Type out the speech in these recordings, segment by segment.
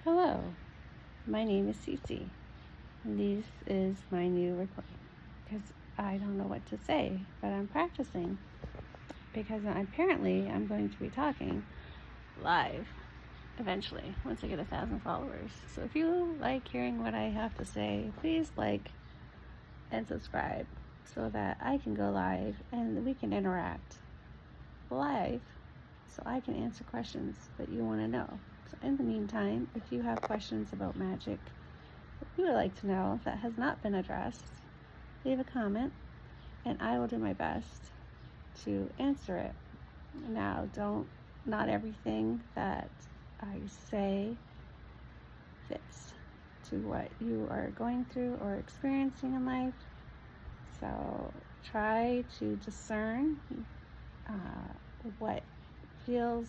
Hello, my name is Cece, and this is my new recording because I don't know what to say, but I'm practicing because apparently I'm going to be talking live eventually once I get 1,000 followers. So if you like hearing what I have to say, please like and subscribe so that I can go live and we can interact live so I can answer questions that you want to know. So in the meantime, if you have questions about Magick that you would like to know that has not been addressed, leave a comment and I will do my best to answer it. Now, not everything that I say fits to what you are going through or experiencing in life. So try to discern what feels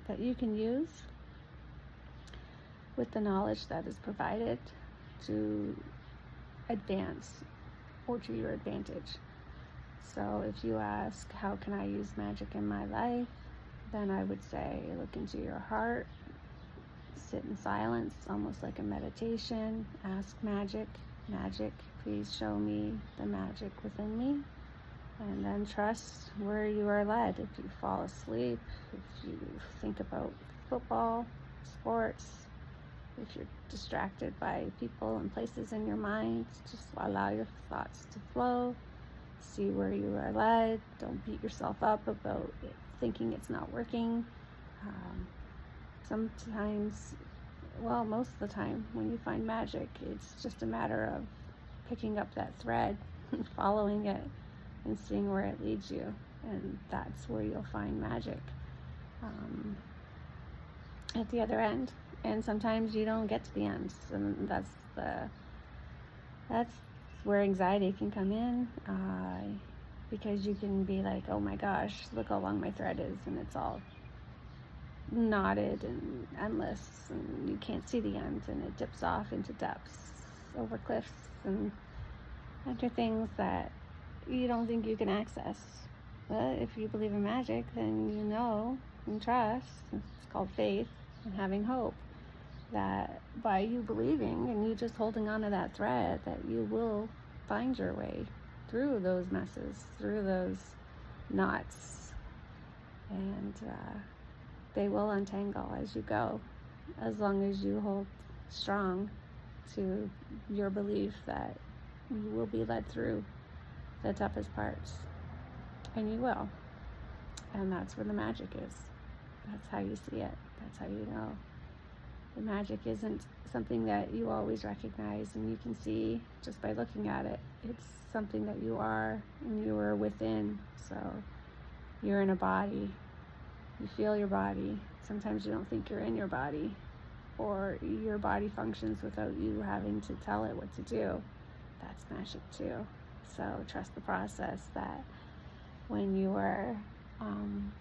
that you can use with the knowledge that is provided to advance or to your advantage. So if you ask, how can I use magic in my life? Then I would say, look into your heart, sit in silence, almost like a meditation. Ask Magick, please show me the magic within me. And then trust where you are led. If you fall asleep, if you think about football, sports, if you're distracted by people and places in your mind, just allow your thoughts to flow. See where you are led. Don't beat yourself up about it, thinking it's not working. Sometimes, well, most of the time, when you find magic, it's just a matter of picking up that thread and following it and seeing where it leads you. And that's where you'll find magic at the other end. And sometimes you don't get to the end, and that's where anxiety can come in, because you can be like, oh my gosh, look how long my thread is, and it's all knotted and endless, and you can't see the end, and it dips off into depths, over cliffs, and under things that you don't think you can access. But if you believe in magic, then you know and trust, it's called faith and having hope, that by you believing and you just holding on to that thread, that you will find your way through those messes, through those knots, and they will untangle as you go, as long as you hold strong to your belief that you will be led through the toughest parts, and you will. And that's where the magic is. That's how you see it. That's how you know. The magic isn't something that you always recognize and you can see just by looking at it. It's something that you are, and you are within. So you're in a body. You feel your body. Sometimes you don't think you're in your body, or your body functions without you having to tell it what to do. That's magic too. So trust the process, that when you are on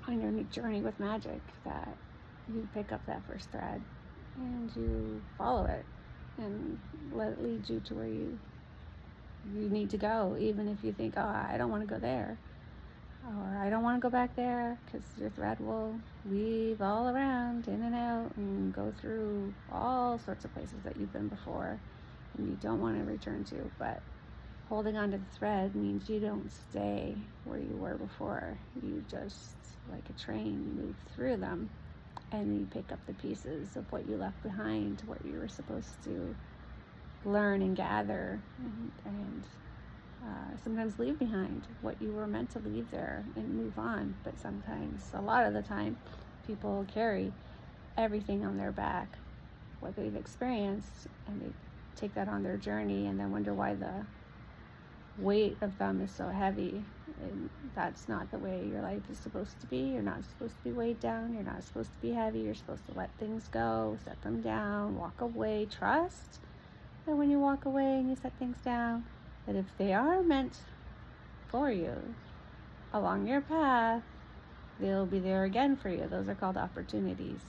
your journey with magic, that you pick up that first thread and you follow it and let it lead you to where you need to go, even if you think, oh, I don't want to go there, or I don't want to go back there, because your thread will weave all around, in and out, and go through all sorts of places that you've been before and you don't want to return to. But holding on to the thread means you don't stay where you were before. You just, like a train, move through them, and you pick up the pieces of what you left behind, what you were supposed to learn and gather, and sometimes leave behind what you were meant to leave there and move on. But sometimes, a lot of the time, people carry everything on their back, what they've experienced, and they take that on their journey and then wonder why the weight of them is so heavy. And that's not the way your life is supposed to be. You're not supposed to be weighed down. You're not supposed to be heavy. You're supposed to let things go, set them down, walk away, trust that when you walk away and you set things down, that if they are meant for you along your path, they'll be there again for you. Those are called opportunities.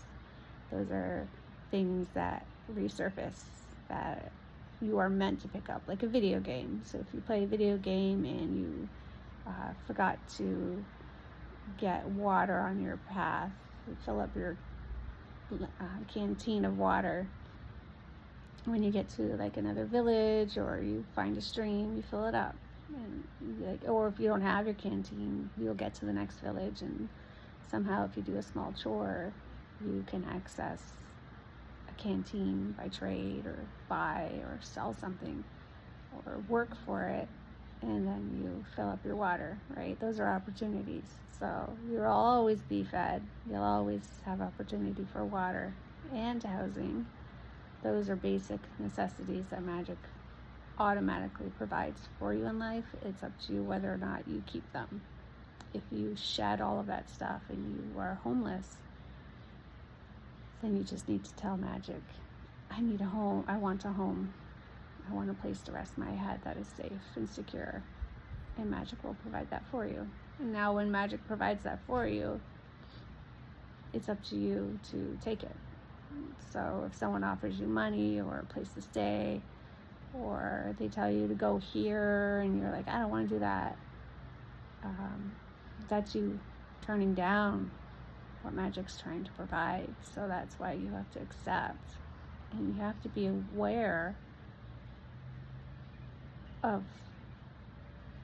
Those are things that resurface, that you are meant to pick up, like a video game. So if you play a video game and you forgot to get water on your path, fill up your canteen of water. When you get to like another village or you find a stream, you fill it up. And like, or if you don't have your canteen, you'll get to the next village, and somehow if you do a small chore, you can access a canteen by trade or buy or sell something or work for it, and then you fill up your water, right? Those are opportunities. So you'll always be fed. You'll always have opportunity for water and housing. Those are basic necessities that Magick automatically provides for you in life. It's up to you whether or not you keep them. If you shed all of that stuff and you are homeless, then you just need to tell Magick, I need a home. I want a home. I want a place to rest my head that is safe and secure. And Magick will provide that for you. And now when Magick provides that for you, it's up to you to take it. So if someone offers you money or a place to stay, or they tell you to go here and you're like, I don't want to do that, that's you turning down what Magick's trying to provide. So that's why you have to accept, and you have to be aware of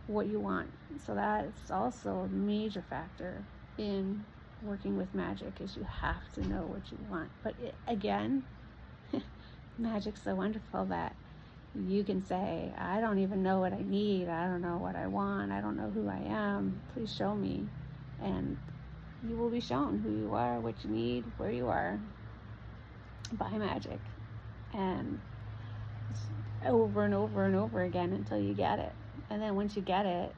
what you want. So that's also a major factor in working with Magick, is you have to know what you want. But again, Magick's so wonderful that you can say, I don't even know what I need. I don't know what I want. I don't know who I am. Please show me. And you will be shown who you are, what you need, where you are by Magick. And over and over and over again until you get it. And then once you get it,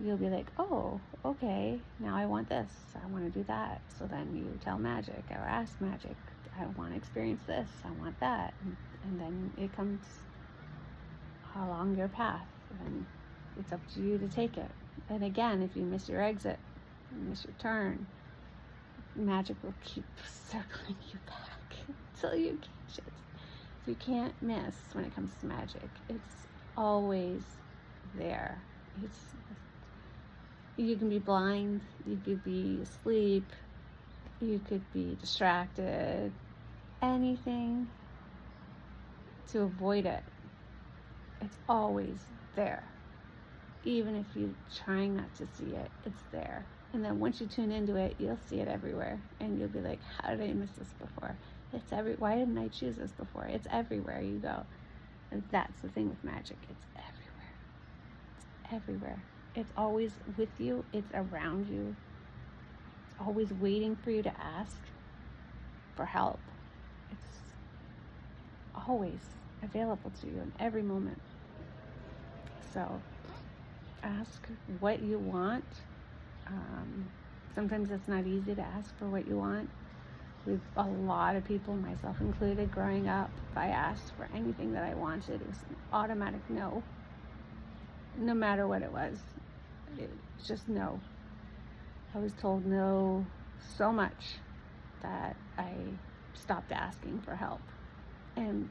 you'll be like, oh, okay, now I want this. I want to do that. So then you tell Magick or ask Magick, I want to experience this. I want that. And then it comes along your path, and it's up to you to take it. And again, if you miss your exit, you miss your turn, Magick will keep circling you back until you catch it. So you can't miss when it comes to Magick. It's always there. You can be blind, you could be asleep, you could be distracted, anything to avoid it. It's always there. Even if you're trying not to see it, it's there. And then once you tune into it, you'll see it everywhere. And you'll be like, how did I miss this before? Why didn't I choose this before? It's everywhere you go. And that's the thing with Magick. It's everywhere. It's everywhere. It's always with you. It's around you. It's always waiting for you to ask for help. It's always available to you in every moment. So ask what you want. Sometimes it's not easy to ask for what you want. A lot of people, myself included, growing up, if I asked for anything that I wanted, it was an automatic no. No matter what it was. It was just no. I was told no so much that I stopped asking for help. And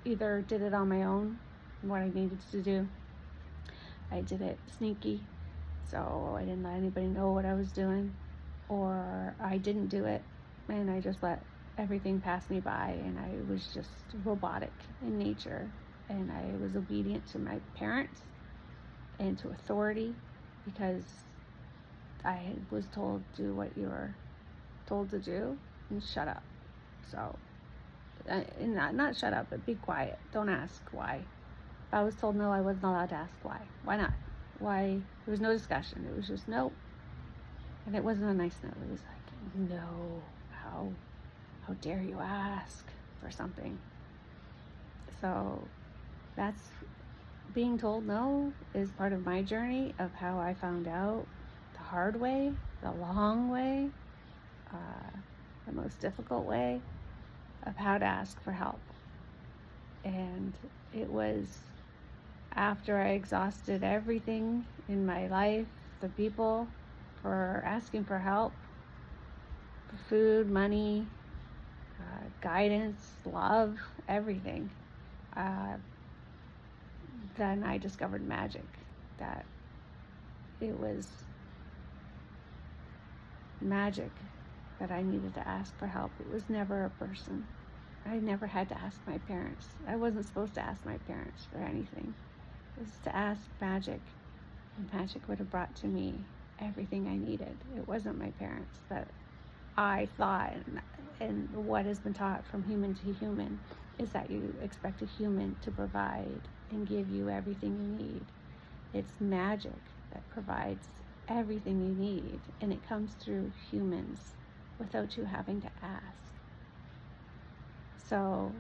either did it on my own, what I needed to do. I did it sneaky, so I didn't let anybody know what I was doing. Or I didn't do it, and I just let everything pass me by, and I was just robotic in nature, and I was obedient to my parents and to authority, because I was told, do what you're told to do and shut up. So, and not shut up, but be quiet. Don't ask why. If I was told no, I wasn't allowed to ask why. Why not? Why? There was no discussion. It was just no. And it wasn't a nice no. It was like, no, how dare you ask for something? So that's, being told no is part of my journey of how I found out the hard way, the long way, the most difficult way of how to ask for help. And it was after I exhausted everything in my life, the people, for asking for help, for food, money, guidance, love, everything. Then I discovered Magick, that it was Magick that I needed to ask for help. It was never a person. I never had to ask my parents. I wasn't supposed to ask my parents for anything. It was to ask Magick, and Magick would have brought to me everything I needed. It wasn't my parents that I thought, and what has been taught from human to human is that you expect a human to provide and give you everything you need. It's Magick that provides everything you need, and it comes through humans without you having to ask. So,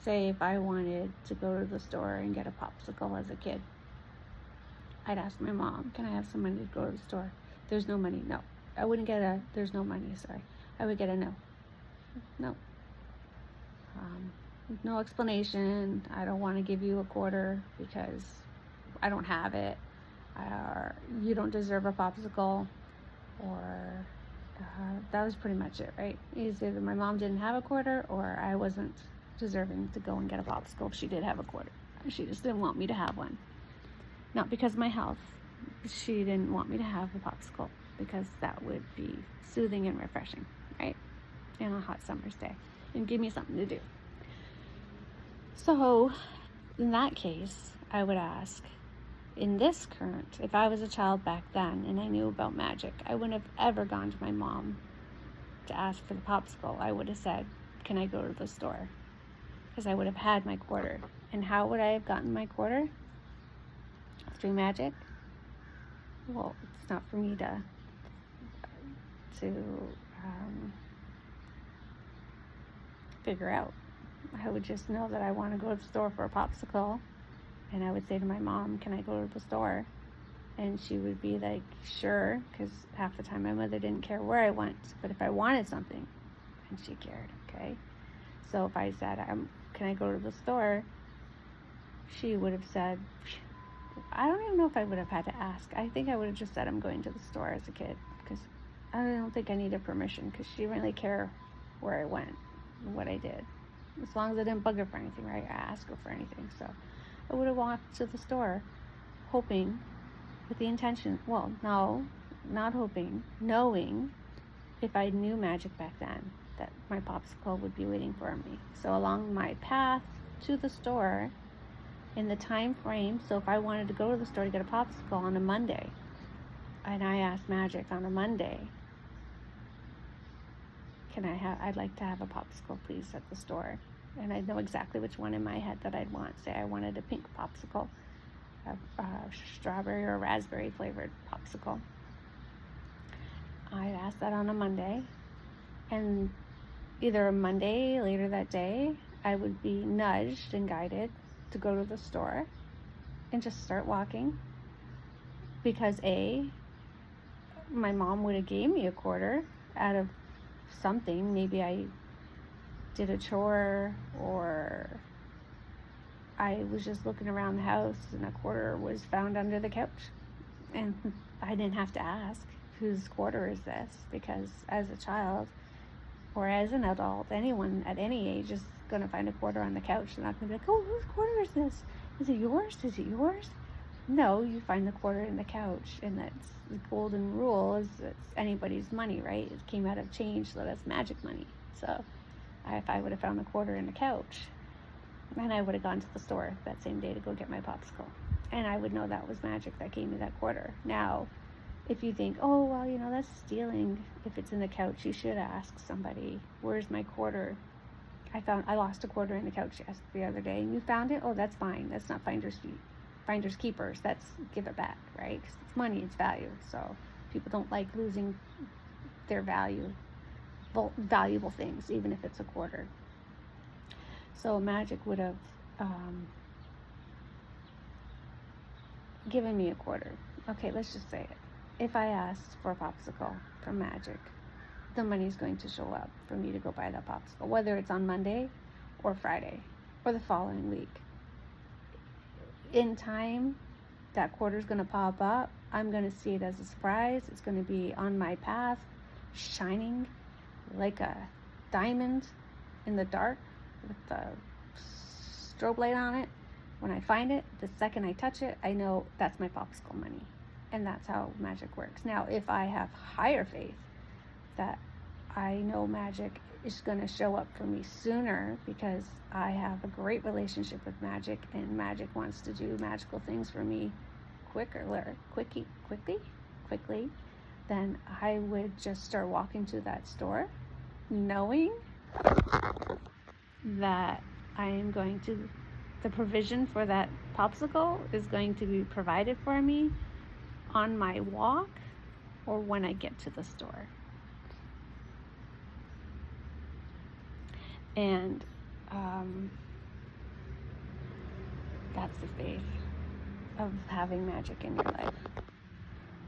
say if I wanted to go to the store and get a popsicle as a kid, I'd ask my mom, can I have some money to go to the store? There's no money. No. I wouldn't get a, there's no money, sorry. I would get a no. No. No explanation. I don't want to give you a quarter because I don't have it. Or you don't deserve a popsicle. Or that was pretty much it, right? Either my mom didn't have a quarter or I wasn't deserving to go and get a popsicle if she did have a quarter. She just didn't want me to have one. Not because of my health. She didn't want me to have a popsicle because that would be soothing and refreshing, right? In a hot summer's day. And give me something to do. So, in that case, I would ask, in this current, if I was a child back then and I knew about Magick, I wouldn't have ever gone to my mom to ask for the popsicle. I would have said, can I go to the store? Because I would have had my quarter. And how would I have gotten my quarter? Through Magick? Well, it's not for me to figure out. I would just know that I want to go to the store for a popsicle, and I would say to my mom, can I go to the store? And she would be like, sure, because half the time my mother didn't care where I went, but if I wanted something, and she cared, okay? So if I said, can I go to the store? She would have said, I don't even know if I would have had to ask. I think I would have just said I'm going to the store as a kid, because I don't think I needed permission, because she didn't really care where I went and what I did. As long as I didn't bug her for anything, right? I asked her for anything. So I would have walked to the store hoping, with the intention, well, no, not hoping, knowing if I knew Magick back then, that my popsicle would be waiting for me. So along my path to the store, in the time frame, so if I wanted to go to the store to get a popsicle on a Monday, and I asked Magick on a Monday, I'd like to have a popsicle, please, at the store. And I'd know exactly which one in my head that I'd want. Say I wanted a pink popsicle, a strawberry or raspberry flavored popsicle. I'd ask that on a Monday, and either a Monday later that day, I would be nudged and guided to go to the store and just start walking, because my mom would have gave me a quarter out of something. Maybe I did a chore, or I was just looking around the house and a quarter was found under the couch, and I didn't have to ask whose quarter is this, because as a child or as an adult, anyone at any age is going to find a quarter on the couch. They're not going to be like, oh, whose quarter is this? Is it yours? Is it yours? No, you find the quarter in the couch, and that's the golden rule, is it's anybody's money, right? It came out of change, so that's Magick money. So if I would have found the quarter in the couch, then I would have gone to the store that same day to go get my popsicle, and I would know that was Magick that gave me that quarter. Now, if you think, oh, well, that's stealing, if it's in the couch, you should ask somebody, where's my quarter? I lost a quarter in the couch the other day, and you found it? Oh, that's fine. That's not finders keepers. That's give it back, right? 'Cause it's money, it's value. So people don't like losing their valuable things, even if it's a quarter. So Magick would have given me a quarter. Okay, let's just say it. If I asked for a popsicle from Magick, the money's going to show up for me to go buy that popsicle, whether it's on Monday or Friday or the following week. In time, that quarter's going to pop up. I'm going to see it as a surprise. It's going to be on my path, shining like a diamond in the dark with the strobe light on it. When I find it, the second I touch it, I know that's my popsicle money. And that's how Magick works. Now, if I have higher faith that I know Magick is going to show up for me sooner because I have a great relationship with Magick, and Magick wants to do magical things for me quickly, then I would just start walking to that store knowing that the provision for that popsicle is going to be provided for me on my walk or when I get to the store. And that's the faith of having Magick in your life.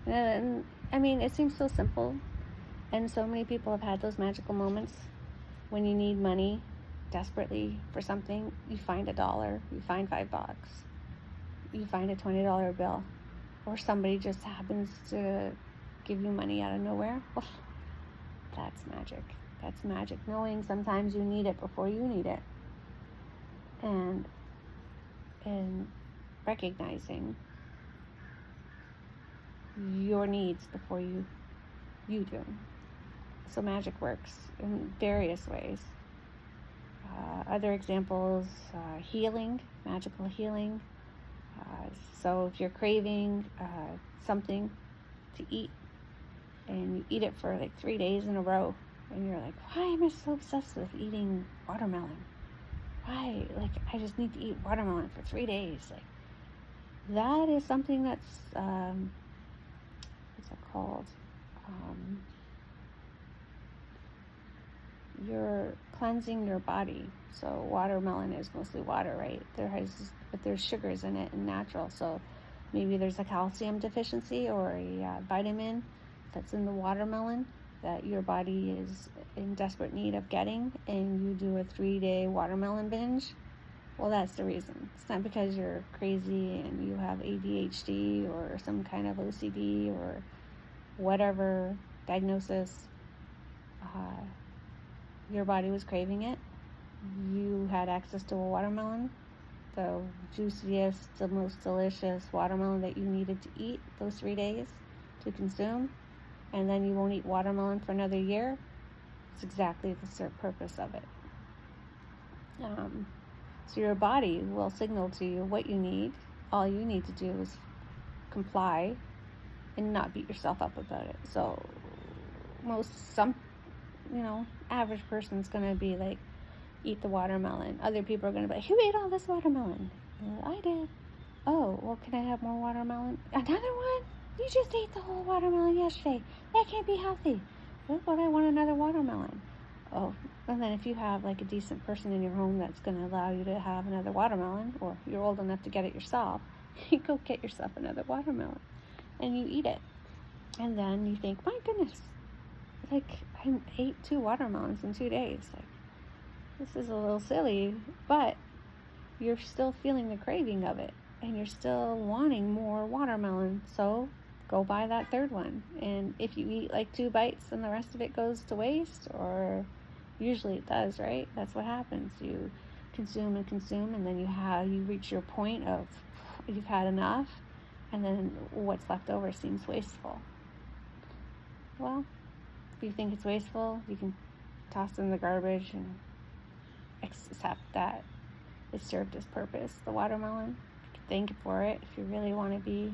And I mean, it seems so simple, and so many people have had those magical moments when you need money desperately for something. You find $1, you find $5, you find a $20 bill, or somebody just happens to give you money out of nowhere. Well, that's magic. That's magic. Knowing sometimes you need it before you need it, and recognizing your needs before you do. So Magick works in various ways. Other examples, healing, magical healing. So if you're craving something to eat, and you eat it for like 3 days in a row, and you're like, why am I so obsessed with eating watermelon? Why? Like, I just need to eat watermelon for 3 days. Like, that is something that's, what's it called? You're cleansing your body. So watermelon is mostly water, right? But there's sugars in it and natural. So maybe there's a calcium deficiency or a vitamin that's in the watermelon that your body is in desperate need of getting, and you do a 3-day watermelon binge. Well, that's the reason. It's not because you're crazy and you have ADHD or some kind of OCD or whatever diagnosis. Your body was craving it. You had access to a watermelon, the juiciest, the most delicious watermelon that you needed to eat those 3 days to consume, and then you won't eat watermelon for another year. It's exactly the purpose of it. So your body will signal to you what you need. All you need to do is comply and not beat yourself up about it. So average person's going to be like, eat the watermelon. Other people are going to be like, who ate all this watermelon? I did. Oh, well, can I have more watermelon? Another one? You just ate the whole watermelon yesterday. That can't be healthy. Well, but I want another watermelon. Oh, and then if you have like a decent person in your home that's going to allow you to have another watermelon, or you're old enough to get it yourself, you go get yourself another watermelon and you eat it. And then you think, my goodness, like, I ate 2 watermelons in 2 days. Like, this is a little silly, but you're still feeling the craving of it, and you're still wanting more watermelon. So go buy that 3rd one. And if you eat like 2 bites and the rest of it goes to waste, or usually it does, right? That's what happens. You consume, and then you reach your point of you've had enough, and then what's left over seems wasteful. Well, if you think it's wasteful, you can toss it in the garbage and accept that it served its purpose. The watermelon, thank you for it. If you really want to be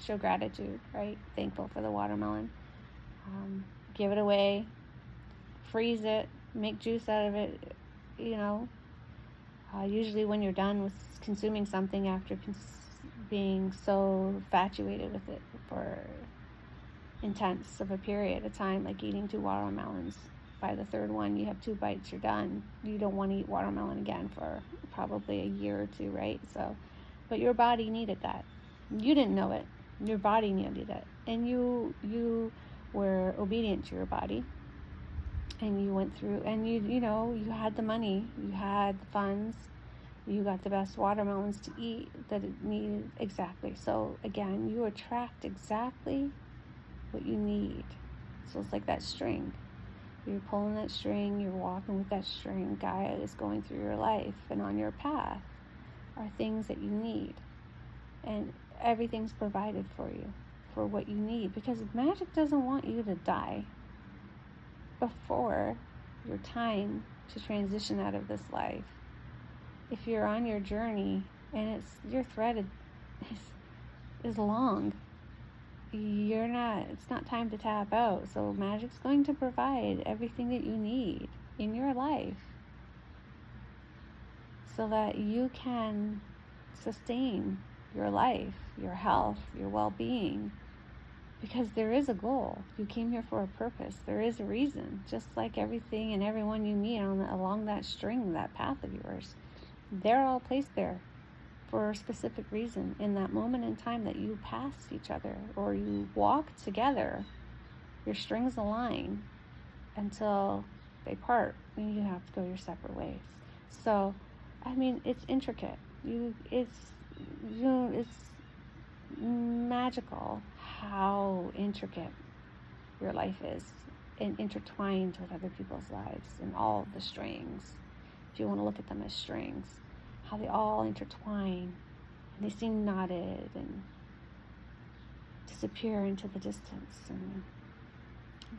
show gratitude, right? Thankful for the watermelon. Give it away, freeze it, make juice out of it. Usually when you're done with consuming something after being so infatuated with it for intense of a period of time, like eating 2 watermelons, by the 3rd one you have 2 bites, you're done. You don't want to eat watermelon again for probably a year or 2, right? So, but your body needed that. You didn't know it. Your body needed it, and you were obedient to your body, and you went through, and you had the money, you had the funds, you got the best watermelons to eat that it needed. Exactly. So again, you attract exactly what you need. So it's like that string. You're pulling that string, you're walking with that string. Gaia is going through your life, and on your path are things that you need. And everything's provided for you, for what you need, because Magick doesn't want you to die. before your time to transition out of this life. If you're on your journey and your thread is long, it's not time to tap out. So Magick's going to provide everything that you need in your life so that you can sustain your life, your health, your well-being, because there is a goal. You came here for a purpose. There is a reason. Just like everything and everyone you meet along that string, that path of yours, they're all placed there for a specific reason. In that moment in time that you pass each other or you walk together, your strings align until they part and you have to go your separate ways. So, I mean, it's intricate. It's magical how intricate your life is and intertwined with other people's lives and all of the strings, if you want to look at them as strings, how they all intertwine and they seem knotted and disappear into the distance and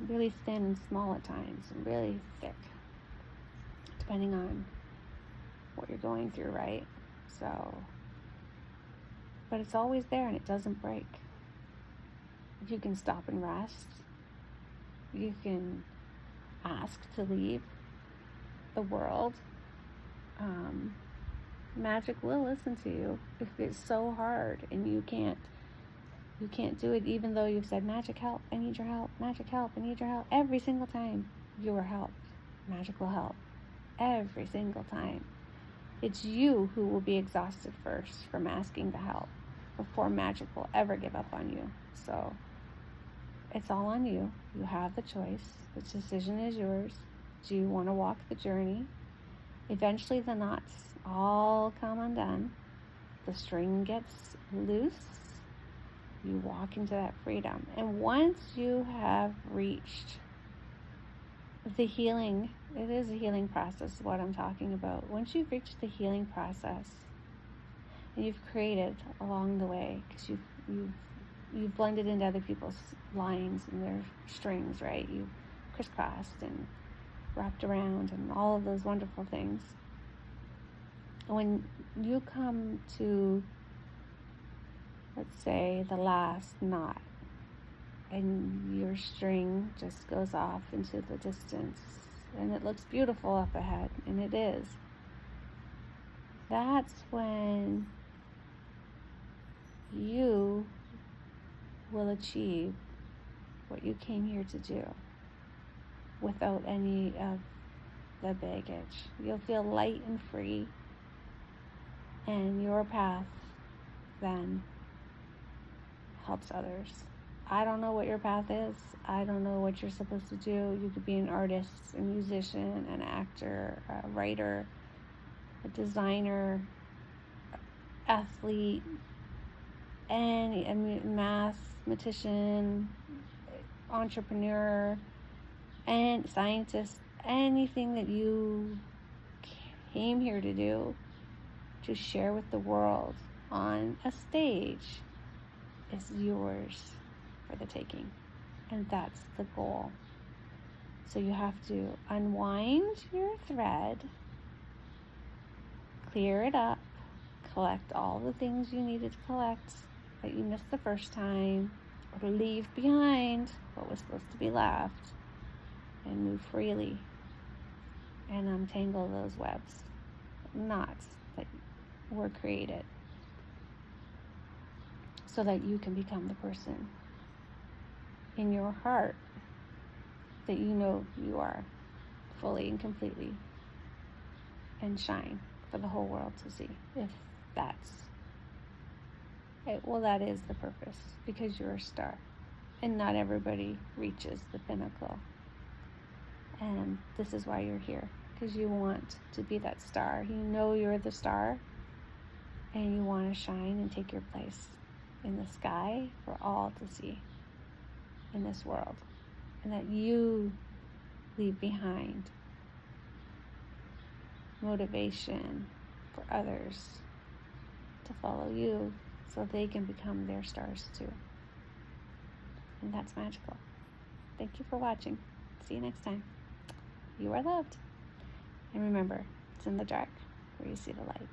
really thin and small at times and really thick, depending on what you're going through, right? So, but it's always there and it doesn't break. You can stop and rest. You can ask to leave the world. Magick will listen to you if it's so hard and you can't do it, even though you've said, Magick, help, I need your help. Magick, help, I need your help. Every single time you are helped, Magick will help. Every single time. It's you who will be exhausted first from asking the help before Magick will ever give up on you. So it's all on you. You have the choice. The decision is yours. Do you want to walk the journey? Eventually the knots all come undone. The string gets loose. You walk into that freedom. And once you have reached the healing, it is a healing process, what I'm talking about. Once you've reached the healing process and you've created along the way, because you've blended into other people's lines and their strings, right? You crisscrossed and wrapped around and all of those wonderful things. When you come to, let's say, the last knot and your string just goes off into the distance and it looks beautiful up ahead, and it is, that's when you will achieve what you came here to do without any of the baggage. You'll feel light and free, and your path then helps others. I don't know what your path is. I don't know what you're supposed to do. You could be an artist, a musician, an actor, a writer, a designer, athlete, a mathematician, entrepreneur, and scientist. Anything that you came here to do, to share with the world on a stage, is yours for the taking. And that's the goal. So you have to unwind your thread, clear it up, collect all the things you needed to collect that you missed the first time, or leave behind what was supposed to be left, and move freely and untangle those webs, knots that were created, so that you can become the person in your heart that you know you are, fully and completely, and shine for the whole world to see. If that's it, well, that is the purpose, because you're a star and not everybody reaches the pinnacle, and this is why you're here, because you want to be that star. You know you're the star and you want to shine and take your place in the sky for all to see in this world, and that you leave behind motivation for others to follow you so they can become their stars too. And that's magical. Thank you for watching. see you next time. You are loved. And remember, it's in the dark where you see the light.